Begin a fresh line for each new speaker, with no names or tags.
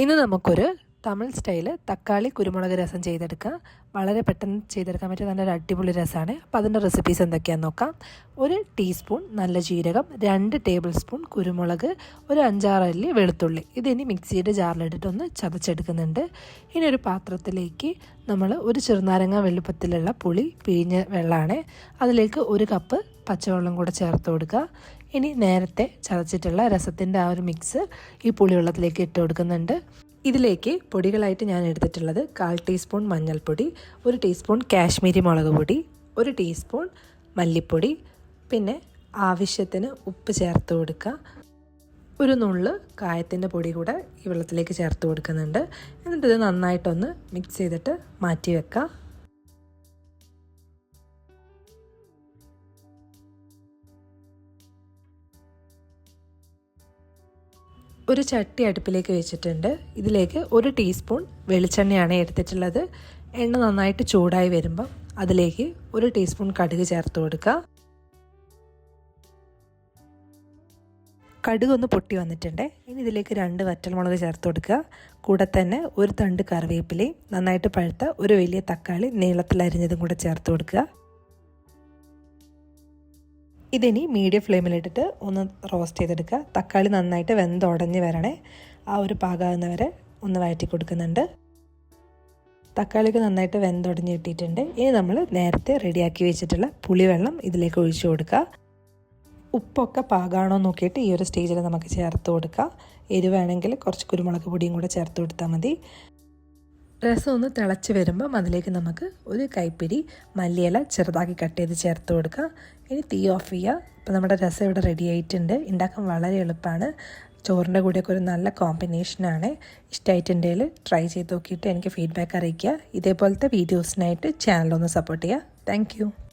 ഇന്ന് നമുക്കൊരു തമിഴ് സ്റ്റൈൽ തക്കാളി കുരുമുളക് രസം ചെയ്തെടുക്കാം. വളരെ പെട്ടെന്ന് ചെയ്തെടുക്കാൻ പറ്റിയ നല്ലൊരു അടിപൊളി രസമാണ്. അപ്പോൾ അതിൻ്റെ റെസിപ്പീസ് എന്തൊക്കെയാണെന്ന് നോക്കാം. 1 ടീസ്പൂൺ നല്ല ജീരകം, 2 ടേബിൾ സ്പൂൺ കുരുമുളക്, ഒരു 5-6 അല്ലി വെളുത്തുള്ളി. ഇതിനി മിക്സിയുടെ ജാറിലിട്ടിട്ടൊന്ന് ചതച്ചെടുക്കുന്നുണ്ട്. ഇനി ഒരു പാത്രത്തിലേക്ക് നമ്മൾ ഒരു ചെറുനാരങ്ങ വലുപ്പത്തിലുള്ള പുളി പിഴിഞ്ഞ വെള്ളമാണ്. അതിലേക്ക് 1 കപ്പ് പച്ചവെള്ളം കൂടെ ചേർത്ത് കൊടുക്കുക. ഇനി നേരത്തെ ചതച്ചിട്ടുള്ള രസത്തിൻ്റെ ആ ഒരു മിക്സ് ഈ പുളിവെള്ളത്തിലേക്ക് ഇട്ട് കൊടുക്കുന്നുണ്ട്. ഇതിലേക്ക് പൊടികളായിട്ട് ഞാൻ എടുത്തിട്ടുള്ളത് 1/4 ടീസ്പൂൺ മഞ്ഞൾപ്പൊടി, 1 ടീസ്പൂൺ കാശ്മീരി മുളക് പൊടി, 1 ടീസ്പൂൺ മല്ലിപ്പൊടി, പിന്നെ ആവശ്യത്തിന് ഉപ്പ് ചേർത്ത് കൊടുക്കുക. ഒരു നുള്ള് കായത്തിൻ്റെ പൊടി കൂടെ ഈ വെള്ളത്തിലേക്ക് ചേർത്ത് കൊടുക്കുന്നുണ്ട്. എന്നിട്ട് ഇത് നന്നായിട്ടൊന്ന് മിക്സ് ചെയ്തിട്ട് മാറ്റി വെക്കുക. ഒരു ചട്ടി അടുപ്പിലേക്ക് വെച്ചിട്ടുണ്ട്. ഇതിലേക്ക് 1 ടീസ്പൂൺ വെളിച്ചെണ്ണയാണ് എടുത്തിട്ടുള്ളത്. എണ്ണ നന്നായിട്ട് ചൂടായി വരുമ്പം അതിലേക്ക് 1 ടീസ്പൂൺ കടുക് ചേർത്ത് കൊടുക്കുക. കടുക് ഒന്ന് പൊട്ടി വന്നിട്ടുണ്ട്. ഇനി ഇതിലേക്ക് 2 വറ്റൽമുളക് ചേർത്ത് കൊടുക്കുക. കൂടെ തന്നെ 1 തണ്ട് കറിവേപ്പിലയും നന്നായിട്ട് പഴുത്ത ഒരു വലിയ തക്കാളി നീളത്തിൽ അരിഞ്ഞതും കൂടെ ചേർത്ത് കൊടുക്കുക. ഇതിനി മീഡിയം ഫ്ലെയിമിലിട്ടിട്ട് ഒന്ന് റോസ്റ്റ് ചെയ്തെടുക്കുക. തക്കാളി നന്നായിട്ട് വെന്തുടഞ്ഞ് വരണേ. ആ ഒരു പാകാകുന്നവരെ ഒന്ന് വഴറ്റി കൊടുക്കുന്നുണ്ട്. തക്കാളിക്ക് നന്നായിട്ട് വെന്തുടഞ്ഞ് കിട്ടിയിട്ടുണ്ട്. ഇനി നമ്മൾ നേരത്തെ റെഡിയാക്കി വെച്ചിട്ടുള്ള പുളിവെള്ളം ഇതിലേക്ക് ഒഴിച്ചു കൊടുക്കുക. ഉപ്പൊക്കെ പാകാണോ നോക്കിയിട്ട് ഈ ഒരു സ്റ്റേജിൽ നമുക്ക് ചേർത്ത് കൊടുക്കുക. എരിവാണെങ്കിൽ കുറച്ച് കുരുമുളക് പൊടിയും കൂടെ ചേർത്ത് കൊടുത്താൽ മതി. രസം ഒന്ന് തിളച്ച് വരുമ്പം അതിലേക്ക് നമുക്ക് 1 കൈപ്പിടി മല്ലിയില ചെറുതാക്കി കട്ട് ചെയ്ത് ചേർത്ത് കൊടുക്കുക. ഇനി തീ ഓഫ് ചെയ്യുക. ഇപ്പോൾ നമ്മുടെ രസം ഇവിടെ റെഡി ആയിട്ടുണ്ട്. ഉണ്ടാക്കാൻ വളരെ എളുപ്പമാണ്. ചോറിൻ്റെ കൂടെയൊക്കെ ഒരു നല്ല കോമ്പിനേഷനാണ്. ഇഷ്ടമായിട്ടുണ്ടെങ്കിൽ ട്രൈ ചെയ്ത് നോക്കിയിട്ട് എനിക്ക് ഫീഡ്ബാക്ക് അറിയിക്കുക. ഇതേപോലത്തെ വീഡിയോസിനായിട്ട് ചാനലൊന്ന് സപ്പോർട്ട് ചെയ്യുക. താങ്ക്